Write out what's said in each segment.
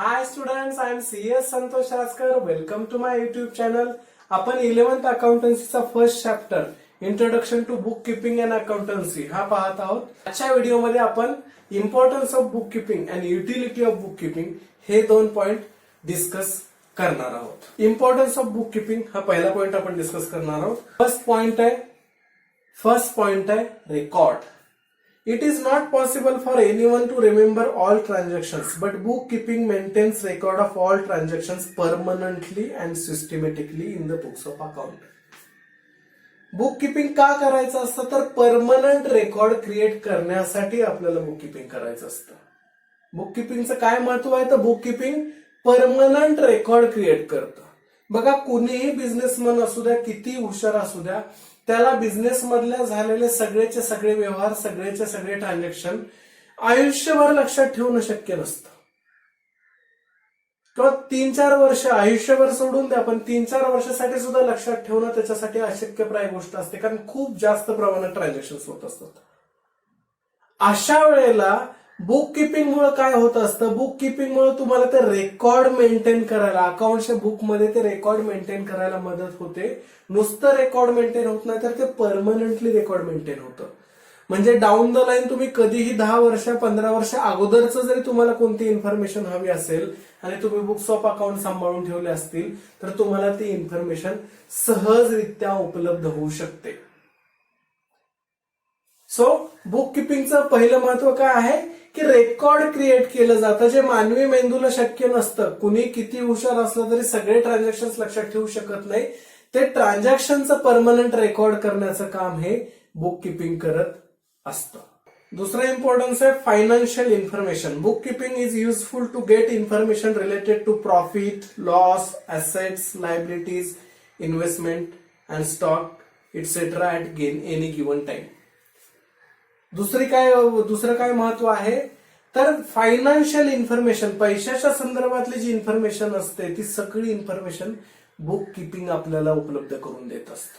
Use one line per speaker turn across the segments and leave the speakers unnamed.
Hi students, I am CS Santosh Raskar. Welcome to my YouTube channel. आपण 11th अकाउंटन्सीचा first chapter introduction to book keeping and accountancy हा पाहत आहोत. आजच्या व्हिडिओमध्ये आपण importance of book keeping and utility of book keeping हे दोन पॉइंट डिस्कस करणार आहोत. इम्पॉर्टन्स ऑफ बुक किपिंग हा पहिला पॉइंट आपण डिस्कस करणार आहोत. फर्स्ट पॉइंट आहे record. It is not possible for anyone to remember all transactions, but bookkeeping maintains record of all transactions permanently and systematically in the books of account. Bookkeeping का करायचं असतं तर permanent record create करण्यासाठी आपल्याला bookkeeping करायचं असतं. बुककीपिंगचं काय महत्व आहे तर बुककीपिंग परमनंट रेकॉर्ड क्रिएट करतं. बघा कुणीही बिझनेसमन असू द्या, किती हुशार असू द्या, त्याला बिझनेस मधल्या झालेले सगळेचे सगळे व्यवहार, सगळेचे सगळे ट्रान्झॅक्शन आयुष्यभर लक्षात ठेवणं शक्य नसतं. किंवा 3-4 वर्ष, आयुष्यभर सोडून द्या, पण 3-4 वर्षासाठी सुद्धा लक्षात ठेवणं त्याच्यासाठी अशक्यप्राय गोष्ट असते, कारण खूप जास्त प्रमाणात ट्रान्झॅक्शन होत असतात. अशा वेळेला बुक किपिंग मुळे काय होत असतं, बुक किपिंग मुळे तुम्हाला ते रेकॉर्ड मेंटेन करायला, अकाउंटच्या बुक मध्ये ते रेकॉर्ड मेंटेन करायला मदत होते. नुसतं रेकॉर्ड मेंटेन होत नाही तर ते परमनंटली रेकॉर्ड मेंटेन होतं. म्हणजे डाऊन द लाईन तुम्ही कधीही 10 वर्ष 15 वर्ष अगोदरच जरी तुम्हाला कोणती इन्फॉर्मेशन हवी असेल आणि तुम्ही बुक्स ऑफ अकाउंट सांभाळून ठेवले असतील तर तुम्हाला ती इन्फॉर्मेशन सहजरित्या उपलब्ध होऊ शकते. सो बुक किपिंगचं पहिलं महत्व काय आहे की रेकॉर्ड क्रिएट केलं जातं, जे मानवी मेंदूला शक्य नसतं. कुणी किती हुशार असलं तरी सगळे ट्रान्झॅक्शन लक्षात ठेवू शकत नाही. ते ट्रान्झॅक्शनचं परमनंट रेकॉर्ड करण्याचं काम हे बुक किपिंग करत असतं. दुसरा इम्पॉर्टन्स आहे financial information. Book keeping is useful to get information related to profit, loss, assets, liabilities, investment and stock etcetera at any given time. दुसरं काय महत्व आहे तर फायनान्शियल इन्फॉर्मेशन, पैशाच्या संदर्भातली जी इन्फॉर्मेशन असते ती सगळी इन्फॉर्मेशन बुक किपिंग आपल्याला उपलब्ध करून देत असतं.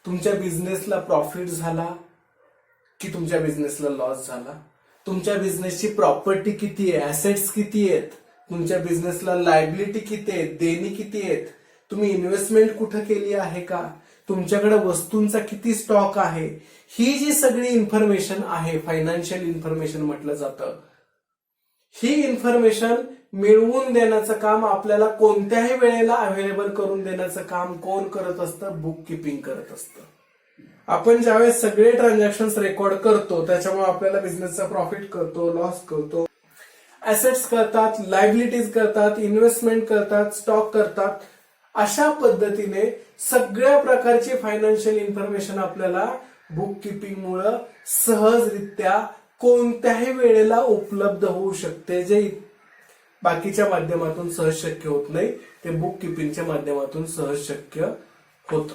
तुमच्या बिझनेसला प्रॉफिट झाला की तुमच्या बिझनेसला लॉस झाला, तुमच्या बिझनेसची प्रॉपर्टी किती आहे, ऍसेट्स किती आहेत, तुमच्या बिझनेसला लायबिलिटी किती आहेत, देणी किती आहेत, तुम्ही इन्व्हेस्टमेंट कुठं केली आहे का, तुमच्याकडे वस्तूंचा किती स्टॉक आहे, ही जी सगळी इन्फॉर्मेशन आहे फायनान्शियल इन्फॉर्मेशन म्हटलं जातं. ही इन्फॉर्मेशन मिळवून देण्याचं काम आपल्याला कोणत्याही वेळेला अवेलेबल करून देण्याचं काम कोण करत असतं, बुक किपिंग करत असतं. आपण ज्यावेळेस सगळे ट्रान्झॅक्शन रेकॉर्ड करतो त्याच्यामुळे आपल्याला बिझनेसचा प्रॉफिट करतो, लॉस करतो, ऍसेट्स करतात, लायबिलिटीज करतात, इन्व्हेस्टमेंट करतात, स्टॉक करतात. अशा पद्धतीने सगळ्या प्रकारची फायनान्शियल इन्फॉर्मेशन आपल्याला बुक किपिंग मुळे सहजरित्या कोणत्याही वेळेला उपलब्ध होऊ शकते, जे बाकीच्या माध्यमातून सहज शक्य होत नाही, ते बुक किपिंगच्या माध्यमातून सहज शक्य होतं.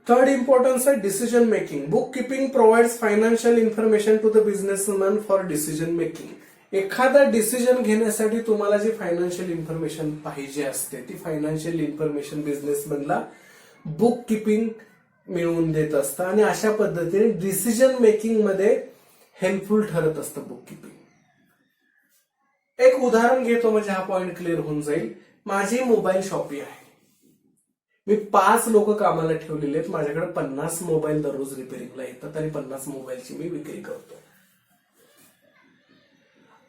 थर्ड इम्पॉर्टन्स आहे decision making. Book keeping provides financial information to the businessman for decision making. एखादा डिसिजन घेण्यासाठी तुम्हाला जी फायनान्शियल इन्फॉर्मेशन पाहिजे असते ती फायनान्शियल इन्फॉर्मेशन बिझनेसमॅनला बुक किपिंग मिळवून देत असतं आणि अशा पद्धतीने डिसिजन मेकिंग मध्ये हेल्पफुल ठरत असतं बुक किपिंग. एक उदाहरण घेतो म्हणजे हा पॉइंट क्लिअर होऊन जाईल. माझी मोबाईल शॉपी आहे. मी 5 लोक कामाला ठेवलेले आहेत. माझ्याकडे 50 मोबाईल दररोज रिपेअरिंगला येतात आणि 50 मोबाईलची मी विक्री करतो.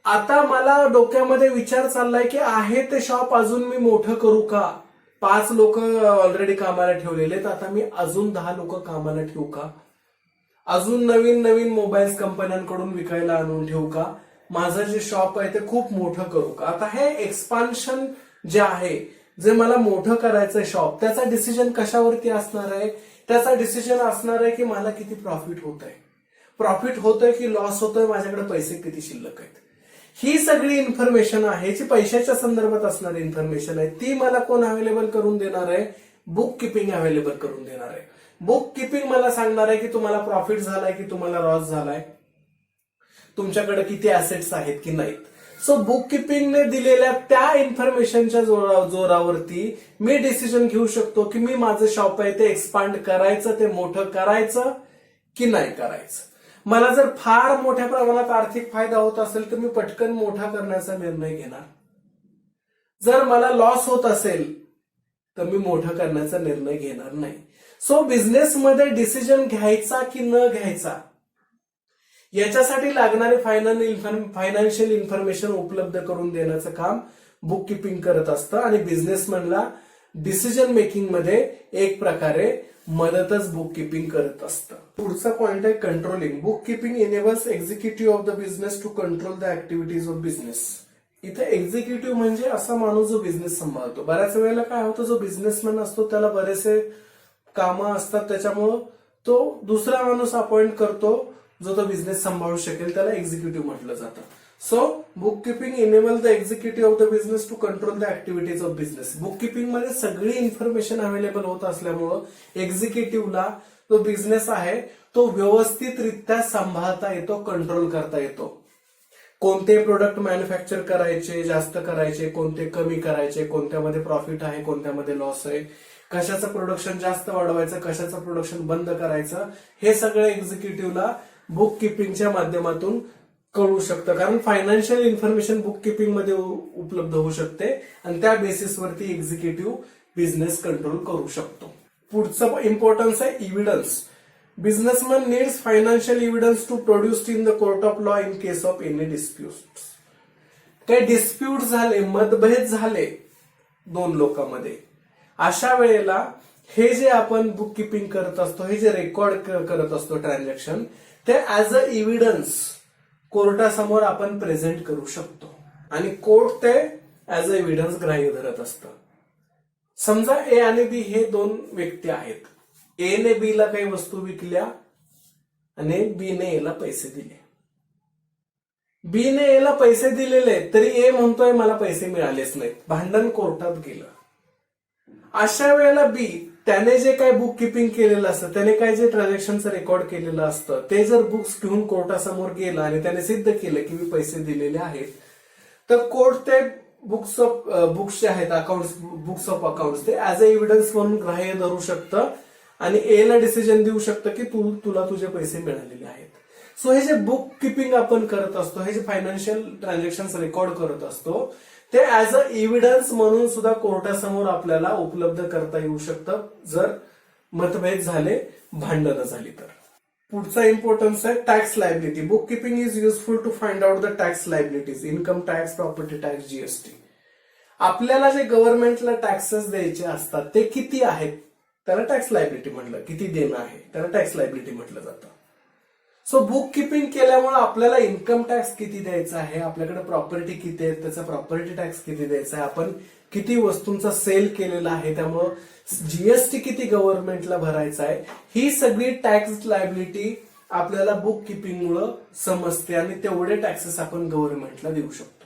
आता मला डोक्यामध्ये विचार चाललाय की आहे ते शॉप अजून मी मोठं करू का? 5 लोक ऑलरेडी कामाला ठेवलेले आहेत, आता मी अजून 10 लोक कामाला ठेवू का? अजून नवीन नवीन मोबाईल कंपन्यांकडून विकायला आणून ठेवू का? माझं जे शॉप आहे ते खूप मोठं करू का? आता हे एक्सपान्शन जे आहे, जे मला मोठं करायचं शॉप, त्याचा डिसिजन कशावरती असणार आहे? त्याचा डिसिजन असणार आहे की मला किती प्रॉफिट होत आहे, प्रॉफिट होतोय की लॉस होतोय, माझ्याकडे पैसे किती शिल्लक आहेत. ही सगळी इन्फॉर्मेशन आहे जी पैशाच्या संदर्भात असणारी इन्फॉर्मेशन आहे. ती मला कोण अवेलेबल करून देणार आहे? बुक किपिंग अवेलेबल करून देणार आहे. बुक किपिंग मला सांगणार आहे की तुम्हाला प्रॉफिट झालाय की तुम्हाला लॉस झालाय, तुमच्याकडे किती ऍसेट्स आहेत की नाहीत. सो बुक किपिंगने दिलेल्या त्या इन्फॉर्मेशनच्या जोरावरती मी डिसिजन घेऊ शकतो की मी माझं शॉप आहे ते एक्सपांड करायचं, ते मोठं करायचं की नाही करायचं. मला जर फार मोठ्या प्रमाणात आर्थिक फायदा होत असेल तर मी पटकन मोठा करण्याचा निर्णय घेणार. जर मला लॉस होत असेल तर मी मोठं करण्याचा निर्णय घेणार नाही. सो बिझनेसमध्ये डिसिजन घ्यायचा की न घ्यायचा याच्यासाठी लागणारे फायनान्शियल इन्फॉर्मेशन उपलब्ध करून देण्याचं काम बुक किपिंग करत असतं आणि बिझनेसमॅनला डिसिजन मेकिंग मध्ये एक प्रकारे मदतच बुक किपिंग करत असतं. पुढचा पॉइंट आहे controlling. Book keeping enables executive of the business to control the activities of business. इथे एक्झिक्युटिव्ह म्हणजे असा माणूस जो बिझनेस सांभाळतो. बऱ्याच वेळेला काय होतं, जो बिझनेसमॅन असतो त्याला बरेचसे कामं असतात, त्याच्यामुळं तो दुसरा माणूस अपॉइंट करतो जो तो बिझनेस सांभाळू शकेल, त्याला एक्झिक्युटिव्ह म्हटलं जातं. So book keeping enable the executive of the business to control the activities of business. Book keeping मध्ये सगळी इन्फॉर्मेशन अवेलेबल होत असल्यामुळं एक्झिक्युटिव्हला जो बिझनेस आहे तो व्यवस्थितरित्या सांभाळता येतो, कंट्रोल करता येतो. कोणते प्रोडक्ट मॅन्युफॅक्चर करायचे, जास्त करायचे, कोणते कमी करायचे, कोणत्यामध्ये प्रॉफिट आहे, कोणत्यामध्ये लॉस आहे, कशाचं प्रोडक्शन जास्त वाढवायचं, कशाचं प्रोडक्शन बंद करायचं, हे सगळं एक्झिक्युटिव्हला बुक किपिंगच्या माध्यमातून कळू शकतं. कारण फायनान्शियल इन्फॉर्मेशन बुक किपिंग मध्ये उपलब्ध होऊ शकते आणि त्या बेसिसवरती एक्झिक्युटिव्ह बिझनेस कंट्रोल करू शकतो. पुढचं इम्पॉर्टन्स आहे evidence. Businessman needs financial evidence to produced in the court of law in case of any dispute. काही डिस्प्यूट झाले, मतभेद झाले दोन लोकांमध्ये, अशा वेळेला हे जे आपण बुक किपिंग करत असतो, हे जे रेकॉर्ड करत असतो ट्रान्झॅक्शन, ते ऍज अ इव्हिडन्स कोर्टासमोर आपण प्रेझेंट करू शकतो आणि कोर्ट ते ऍज अ एव्हिडन्स ग्राह्य धरत असतं. समजा ए आणि बी हे दोन व्यक्ती आहेत. ए ने बी ला काही वस्तू विकल्या आणि बी ने ए ला पैसे दिले. बी ने ए ला पैसे दिलेले तरी ए म्हणतोय मला पैसे मिळालेच नाहीत, भांडण कोर्टात गेलं. अशा वेळेला बी त्याने जे काही बुक किपिंग केलेलं असतं, त्याने काय जे ट्रान्झॅक्शनचं रेकॉर्ड केलेलं असतं, ते जर बुक्स घेऊन कोर्टासमोर गेलं आणि त्याने सिद्ध केलं की मी पैसे दिलेले आहेत, तर कोर्ट ते बुक्स जे आहेत अकाउंट्स, बुक्स ऑफ अकाउंट्स, ते ऍज अ एव्हिडन्स म्हणून ग्राह्य धरू शकतं आणि ए ला डिसिजन देऊ शकतं की तुला तुझे पैसे मिळालेले आहेत. सो हे जे बुक किपिंग आपण करत असतो, हे जे फायनान्शियल ट्रान्झॅक्शन रेकॉर्ड करत असतो, ते ऍज अ एव्हिडन्स म्हणून सुद्धा कोर्टासमोर आपल्याला उपलब्ध करता येऊ शकतं जर मतभेद झाले, भांडणं झाली तर. पुढचा इम्पॉर्टन्स आहे tax liability. Book keeping is useful to find out the tax liabilities, income tax, property tax, GST. आपल्याला जे गव्हर्नमेंटला टॅक्सेस द्यायचे असतात ते किती आहेत त्याला टॅक्स लायबिलिटी म्हटलं, किती देणं आहे त्याला टॅक्स लायबिलिटी म्हटलं जातं. सो बुक किपिंग केल्यामुळे आपल्याला इन्कम टॅक्स किती द्यायचा आहे, आपल्याकडे प्रॉपर्टी किती आहे त्याचा प्रॉपर्टी टॅक्स किती द्यायचा आहे, आपण किती वस्तूंचा सेल केलेला आहे त्यामुळं जीएसटी किती गव्हर्नमेंटला भरायचा आहे, ही सगळी टॅक्स लायबिलिटी आपल्याला बुक किपिंगमुळे समजते आणि तेवढे टॅक्सेस आपण गव्हर्नमेंटला देऊ शकतो.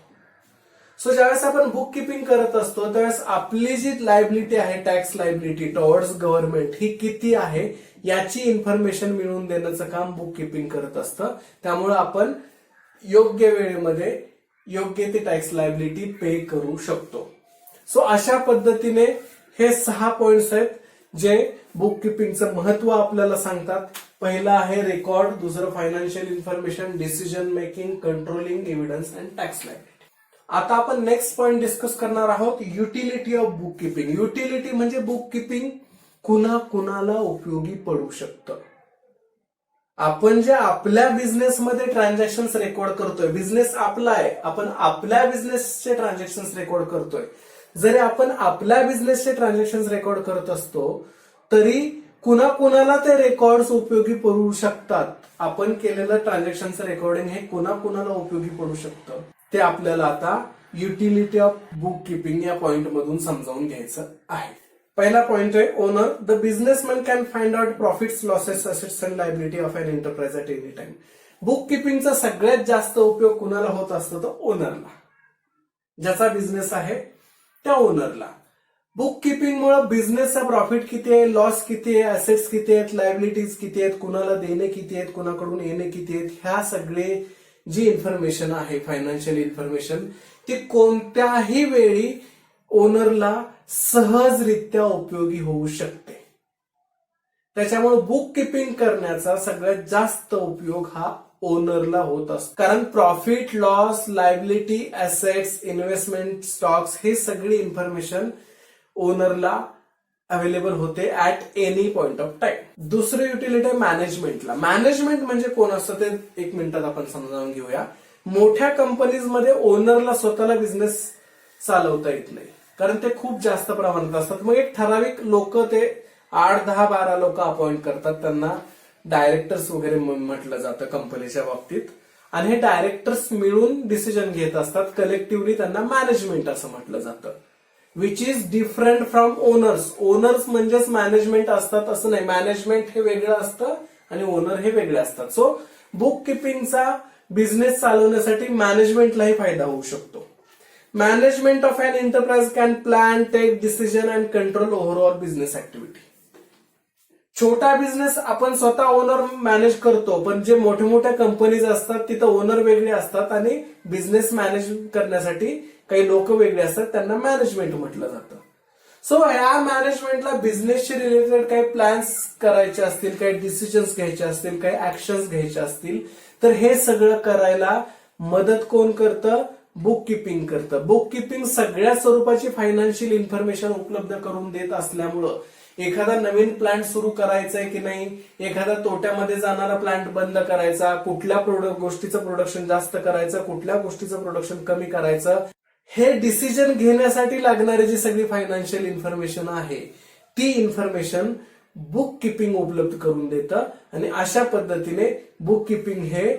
सो ज्यावेळेस आपण बुक किपिंग करत असतो त्यावेळेस आपली जी लायबिलिटी आहे, टॅक्स लायबिलिटी टुवर्ड्स गव्हर्नमेंट, ही किती आहे याची इन्फॉर्मेशन मिळवून देण्याचं काम बुक किपिंग करत असतं. त्यामुळे आपण योग्य वेळेमध्ये योग्य ते टॅक्स लायबिलिटी पे करू शकतो. सो अशा पद्धतीने हे 6 पॉइंट्स आहेत जे बुक किपिंगचं महत्व आपल्याला सांगतात. पहिला आहे रेकॉर्ड, दुसरं financial information, decision making, controlling, evidence and tax liability. आता आपण नेक्स्ट पॉइंट डिस्कस करणार आहोत, utility of book keeping. Utility म्हणजे बुक किपिंग कुणाला उपयोगी पडू शकतं. आपण जे आपल्या बिझनेसमध्ये ट्रान्झॅक्शन रेकॉर्ड करतोय, बिझनेस आपला आहे, आपण आपल्या बिझनेसचे ट्रान्झॅक्शन रेकॉर्ड करतोय. जरी आपण आपल्या बिझनेसचे ट्रान्झॅक्शन रेकॉर्ड करत असतो तरी कुणाला ते रेकॉर्ड्स उपयोगी पडू शकतात. आपण केलेलं ट्रान्झॅक्शनचं रेकॉर्डिंग हे कुणाला उपयोगी पडू शकतं ते आपल्याला आता युटिलिटी ऑफ बुक किपिंग या पॉइंट मधून समजावून घ्यायचं आहे. पहिला पॉइंट आहे owner. The businessman can find out profits, losses, assets and liability of an enterprise at any time. Book किपिंगचा सगळ्यात जास्त उपयोग कुणाला होत असतो तर ओनरला. ज्याचा बिझनेस आहे त्या ओनरला. बुक किपिंगमुळे बिझनेसचा प्रॉफिट किती आहे, लॉस किती आहे, असेट्स किती आहेत, लायबिलिटीज किती आहेत, कुणाला देणे किती आहेत, कुणाकडून येणे किती आहेत, ह्या सगळे जी इन्फॉर्मेशन आहे फायनान्शियल इन्फॉर्मेशन, ती कोणत्याही वेळी ओनरला सहजरित्या उपयोगी होऊ शकते. त्याच्यामुळे बुक किपिंग करण्याचा सगळ्यात जास्त उपयोग हा ओनरला होत असतं. कारण profit, loss, liability, assets, investment, stocks हे सगळी इन्फॉर्मेशन ओनरला अवेलेबल होते at any point of time. दुसरं युटिलिटी आहे मॅनेजमेंटला. मॅनेजमेंट म्हणजे कोण असतं ते 1 मिनिटात आपण समजावून घेऊया. मोठ्या कंपनीजमध्ये ओनरला स्वतःला बिझनेस चालवता येत नाही, कारण ते खूप जास्त प्रमाणात असतात. मग एक ठराविक लोक ते 8, 10, 12 लोक अपॉइंट करतात, त्यांना डायरेक्टर्स वगैरे म्हटलं जातं कंपनीच्या बाबतीत. आणि हे डायरेक्टर्स मिळून डिसिजन घेत असतात. कलेक्टिव्हली त्यांना मॅनेजमेंट असं म्हटलं जातं. Which is different from owners. Owners म्हणजेच मॅनेजमेंट असतात असं नाही. मॅनेजमेंट हे वेगळं असतं आणि ओनर हे वेगळे असतात. सो बुक किपिंगचा बिझनेस चालवण्यासाठी मॅनेजमेंटलाही फायदा होऊ शकतो. Management of an enterprise can plan, take decision and control overall business activity. छोटा बिझनेस आपण स्वतः ओनर मॅनेज करतो, पण जे मोठ्या मोठ्या कंपनीज असतात तिथं ओनर वेगळे असतात आणि बिझनेस मॅनेज करण्यासाठी काही लोक वेगळे असतात, त्यांना मॅनेजमेंट म्हटलं जातं. सो या मॅनेजमेंटला बिझनेसशी रिलेटेड काही प्लॅन्स करायचे असतील, काही डिसिजन्स घ्यायचे असतील, काही ऍक्शन्स घ्यायचे असतील, तर हे सगळं करायला मदत कोण करतं? बुक किपिंग करतं. बुक किपिंग सगळ्या स्वरूपाची फायनान्शियल इन्फॉर्मेशन उपलब्ध करून देत असल्यामुळं एखादा नवीन प्लांट सुरू करायचा आहे की नाही, एखादा तोट्यामध्ये जाणारा प्लांट बंद करायचा, कुठल्या गोष्टीचं प्रोडक्शन जास्त करायचं, कुठल्या गोष्टीचं प्रोडक्शन कमी करायचं, हे डिसिजन घेण्यासाठी लागणारी जी सगळी फायनान्शियल इन्फॉर्मेशन आहे ती इन्फॉर्मेशन बुक किपिंग उपलब्ध करून देतं. आणि अशा पद्धतीने बुक किपिंग हे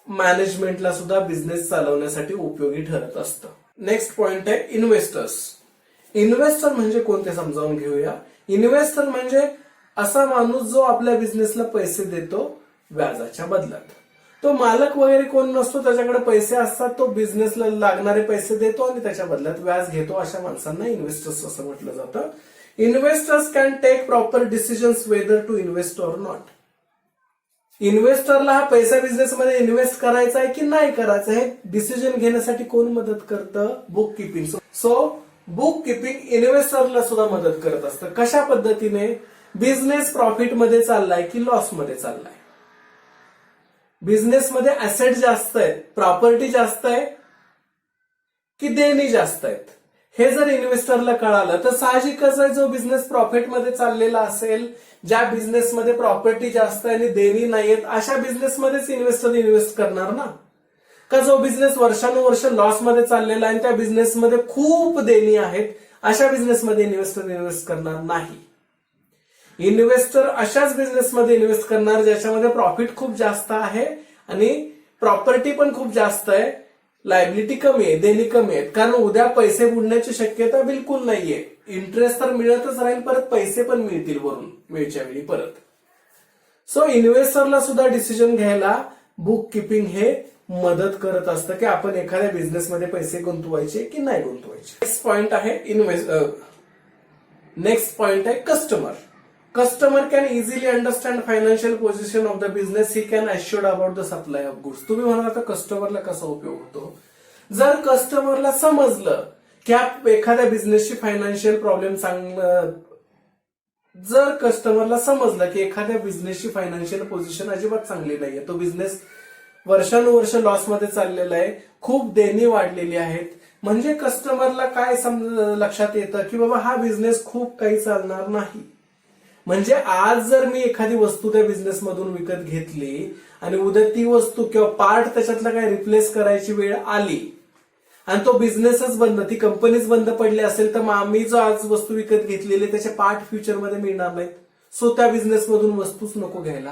मॅनेजमेंटला सुद्धा बिझनेस चालवण्यासाठी उपयोगी ठरत असतं. नेक्स्ट पॉइंट आहे इन्व्हेस्टर्स. इन्व्हेस्टर म्हणजे कोणते समजावून घेऊया. इन्व्हेस्टर म्हणजे असा माणूस जो आपल्या बिझनेसला पैसे देतो व्याजाच्या बदल्यात. तो मालक वगैरे कोण नसतो, त्याच्याकडे पैसे असतात, तो बिझनेसला लागणारे पैसे देतो आणि त्याच्या बदल्यात व्याज घेतो. अशा माणसांना इन्व्हेस्टर्स असं म्हटलं जातं. Investors can take proper decisions whether to invest or not. इन्व्हेस्टरला हा पैसा बिझनेसमध्ये इन्व्हेस्ट करायचा आहे की नाही करायचा हे डिसिजन घेण्यासाठी कोण मदत करतं? Book keeping. So book keeping इन्व्हेस्टरला सुद्धा मदत करत असतं. कशा पद्धतीने? बिझनेस प्रॉफिटमध्ये चाललाय की लॉसमध्ये चाललाय, बिझनेसमध्ये ऍसेट जास्त आहेत, प्रॉपर्टी जास्त आहे की देणी जास्त आहेत, हे जर इन्व्हेस्टरला कळालं तर साहजिकच आहे जो बिझनेस प्रॉफिटमध्ये चाललेला असेल, ज्या बिझनेसमध्ये प्रॉपर्टी जास्त आहे आणि देणी नाहीयेत, अशा बिझनेसमध्येच इन्व्हेस्टर इन्व्हेस्ट करणार ना. का जो बिझनेस वर्षानुवर्ष लॉसमध्ये चाललेला आहे आणि त्या बिझनेसमध्ये खूप देणी आहेत, अशा बिझनेसमध्ये इन्व्हेस्टर इन्व्हेस्ट करणार नाही. इन्व्हेस्टर अशाच बिझनेसमध्ये इन्व्हेस्ट करणार ज्याच्यामध्ये प्रॉफिट खूप जास्त आहे आणि प्रॉपर्टी पण खूप जास्त आहे, लायबिलिटी कमी आहे, देणी कमी आहेत. कारण उद्या पैसे बुडण्याची शक्यता बिलकुल नाहीये. इंटरेस्ट तर मिळतच राहील, परत पैसे पण मिळतील वरून वेळच्या वेळी परत. सो इन्व्हेस्टरला सुद्धा डिसिजन घ्यायला बुक किपिंग हे मदत करत असतं की आपण एखाद्या बिझनेसमध्ये पैसे गुंतवायचे की नाही गुंतवायचे. नेक्स्ट पॉइंट आहे नेक्स्ट पॉइंट आहे customer. Customer can easily understand financial position of the business. He can assured about the supply of goods. तुम्ही म्हणाल आता कस्टमरला कसा उपयोग होतो? जर कस्टमरला समजलं की एखाद्या बिझनेसची फायनान्शियल प्रॉब्लेम जर कस्टमरला समजलं की एखाद्या बिझनेसची फायनान्शियल पोझिशन अजिबात चांगली नाहीये, तो बिझनेस वर्षानुवर्ष लॉसमध्ये चाललेला आहे, खूप देणी वाढलेली आहेत, म्हणजे कस्टमरला काय लक्षात येतं की बाबा हा बिझनेस खूप काही चालणार नाही. म्हणजे आज जर मी एखादी वस्तू त्या बिझनेसमधून विकत घेतली आणि उद्या ती वस्तू किंवा पार्ट त्याच्यातला काय रिप्लेस करायची वेळ आली आणि तो बिझनेसच बंद, ती कंपनीच बंद पडली असेल, तर मग आम्ही जो आज वस्तू विकत घेतलेली त्याचे पार्ट फ्युचरमध्ये मिळणार नाहीत. सो त्या बिझनेसमधून वस्तूच नको घ्यायला.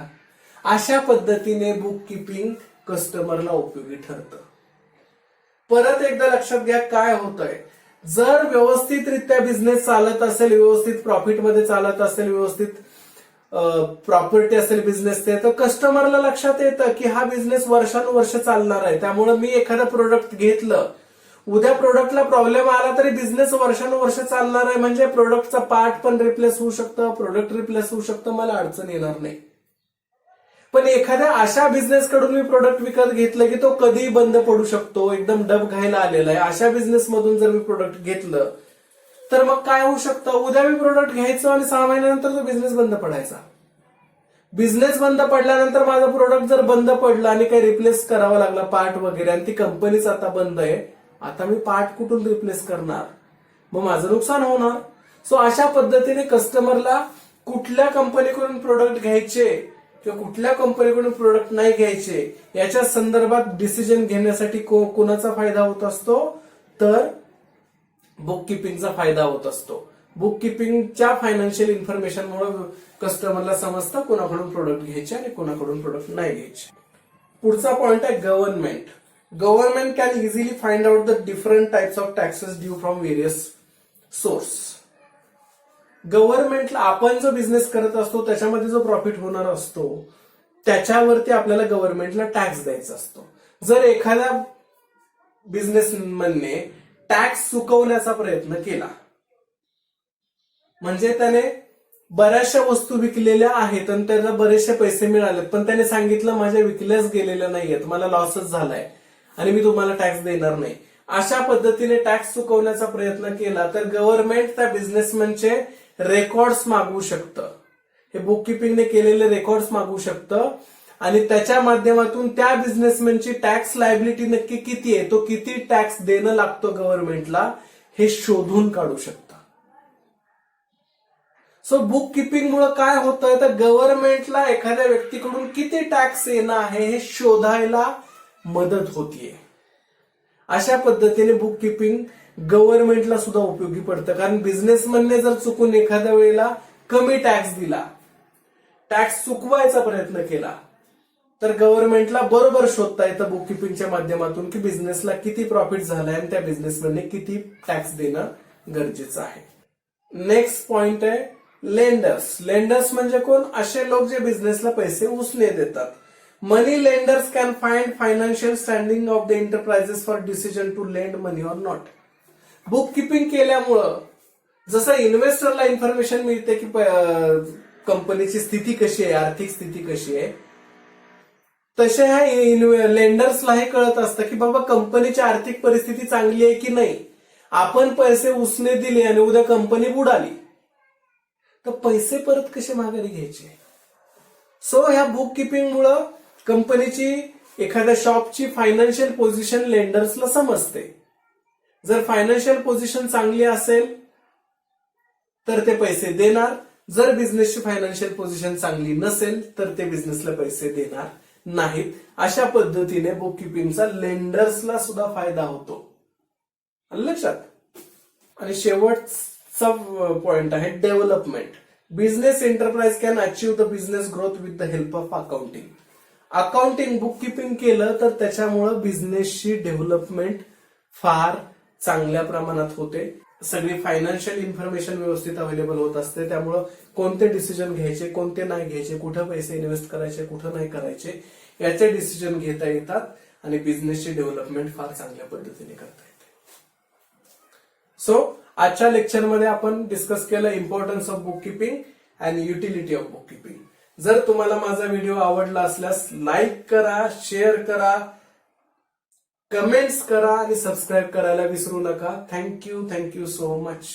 अशा पद्धतीने बुक किपिंग कस्टमरला उपयोगी ठरतं. परत एकदा लक्षात घ्या काय होतंय. जर व्यवस्थितरित्या बिझनेस चालत असेल, व्यवस्थित प्रॉफिटमध्ये चालत असेल, व्यवस्थित प्रॉपर्टी असेल बिझनेस, तर कस्टमरला लक्षात येतं की हा बिझनेस वर्षानुवर्ष चालणार आहे. त्यामुळे मी एखादं प्रोडक्ट घेतलं, उद्या प्रोडक्टला प्रॉब्लेम आला तरी बिझनेस वर्षानुवर्ष चालणार आहे, म्हणजे प्रोडक्टचा पार्ट पण रिप्लेस होऊ शकतं, प्रोडक्ट रिप्लेस होऊ शकतं, मला अडचण येणार नाही. पण एखाद्या अशा बिझनेस कडून मी प्रोडक्ट विकत घेतलं की तो कधीही बंद पडू शकतो, एकदम डब घायला आलेला आहे, अशा बिझनेस मधून जर मी प्रोडक्ट घेतलं तर मग काय होऊ शकतं, उद्या मी प्रोडक्ट घ्यायचो आणि 6 महिन्यानंतर तो बिझनेस बंद पडायचा. बिझनेस बंद पडल्यानंतर माझं प्रोडक्ट जर बंद पडलं आणि काही रिप्लेस करावं लागला पार्ट वगैरे आणि ती कंपनीच आता बंद आहे, आता मी पार्ट कुठून रिप्लेस करणार, मग माझं नुकसान होणार. सो अशा पद्धतीने कस्टमरला कुठल्या कंपनीकडून प्रोडक्ट घ्यायचे किंवा कुठल्या कंपनीकडून प्रोडक्ट नाही घ्यायचे याच्या संदर्भात डिसिजन घेण्यासाठी कोणाचा फायदा होत असतो, तर बुक किपिंगचा फायदा होत असतो. बुक किपिंगच्या फायनान्शियल इन्फॉर्मेशनमुळे कस्टमरला समजतं कोणाकडून प्रोडक्ट घ्यायचे आणि कोणाकडून प्रोडक्ट नाही घ्यायचे. पुढचा पॉइंट आहे government. Government can easily find out the different types of taxes due from various source. गव्हर्नमेंटला आपण जो बिझनेस करत असतो त्याच्यामध्ये जो प्रॉफिट होणार असतो त्याच्यावरती आपल्याला गव्हर्नमेंटला टॅक्स द्यायचा असतो. जर एखाद्या बिझनेसमॅनने टॅक्स चुकवण्याचा प्रयत्न केला, म्हणजे त्याने बऱ्याचशा वस्तू विकलेल्या आहेत आणि त्याला बरेचसे पैसे मिळालेत, पण त्याने सांगितलं माझ्या विकल्याच गेलेल्या नाहीयेत, मला लॉसच झालाय आणि मी तुम्हाला टॅक्स देणार नाही, अशा पद्धतीने टॅक्स चुकवण्याचा प्रयत्न केला तर गव्हर्नमेंट त्या बिझनेसमॅनचे रेकॉर्ड्स मागवू शकतं. हे बुक किपिंगने केलेले रेकॉर्ड्स मागवू शकतं आणि त्याच्या माध्यमातून त्या बिझनेसमॅनची टॅक्स लायबिलिटी नक्की किती आहे, तो किती टॅक्स देणं लागतो गव्हर्नमेंटला हे शोधून काढू शकतं. सो बुक किपिंग मुळे काय होतं तर गव्हर्नमेंटला एखाद्या व्यक्तीकडून किती टॅक्स येणं आहे हे शोधायला मदत होतीये. अशा पद्धतीने बुक किपिंग गव्हर्नमेंटला सुद्धा उपयोगी पडतं, कारण बिझनेसमॅनने जर चुकून एखाद्या वेळेला कमी टॅक्स दिला, टॅक्स चुकवायचा प्रयत्न केला, तर गव्हर्नमेंटला बरोबर शोधता येतं बुक किपिंगच्या माध्यमातून की बिझनेसला किती प्रॉफिट झालाय आणि त्या बिझनेसमॅनने किती टॅक्स देणं गरजेचं आहे. नेक्स्ट पॉइंट आहे लेंडर्स. लेंडर्स म्हणजे कोण? असे लोक जे बिझनेसला पैसे उसने देतात. Money lenders can find financial standing of the enterprises for decision to lend money or not. Book keeping केल्यामुळं जसं इन्व्हेस्टरला इन्फॉर्मेशन मिळते की कंपनीची स्थिती कशी आहे, आर्थिक स्थिती कशी आहे, तसे ह्या लेंडर्सला हे कळत असतं की बाबा कंपनीची आर्थिक परिस्थिती चांगली आहे की नाही. आपण पैसे उसने दिले आणि उद्या कंपनी बुडाली तर पैसे परत कसे माघारी घ्यायचे. सो ह्या बुक किपिंग मुळे कंपनीची एखाद्या शॉपची फायनान्शियल पोझिशन लेंडर्सला समजते. जर फायनान्शियल पोझिशन चांगली असेल तर ते पैसे देणार, जर बिझनेसची फायनान्शियल पोझिशन चांगली नसेल तर ते बिझनेसला पैसे देणार नाहीत. अशा पद्धतीने बुक किपिंगचा लेंडर्सला सुद्धा फायदा होतो. लक्षात. आणि शेवटचा पॉइंट आहे development. Business enterprise can achieve the business growth with the help of accounting. Accounting book keeping केलं तर त्याच्यामुळे बिझनेसची डेव्हलपमेंट फार चांगल्या प्रमाणात होते. सगळी फायनान्शियल इन्फॉर्मेशन व्यवस्थित अवेलेबल होत असते. त्यामुळं कोणते डिसिजन घ्यायचे, कोणते नाही घ्यायचे, कुठं पैसे इन्व्हेस्ट करायचे, कुठं नाही करायचे याचे डिसिजन घेता येतात आणि बिझनेसची डेव्हलपमेंट फार चांगल्या पद्धतीने करता येते. सो आजच्या लेक्चरमध्ये आपण डिस्कस केलं importance of book keeping and utility of book keeping. जर तुम्हाला माझा व्हिडिओ आवडला असल्यास लाईक करा, शेअर करा, कमेंट्स करा आणि सबस्क्राईब करायला विसरू नका. Thank you so much.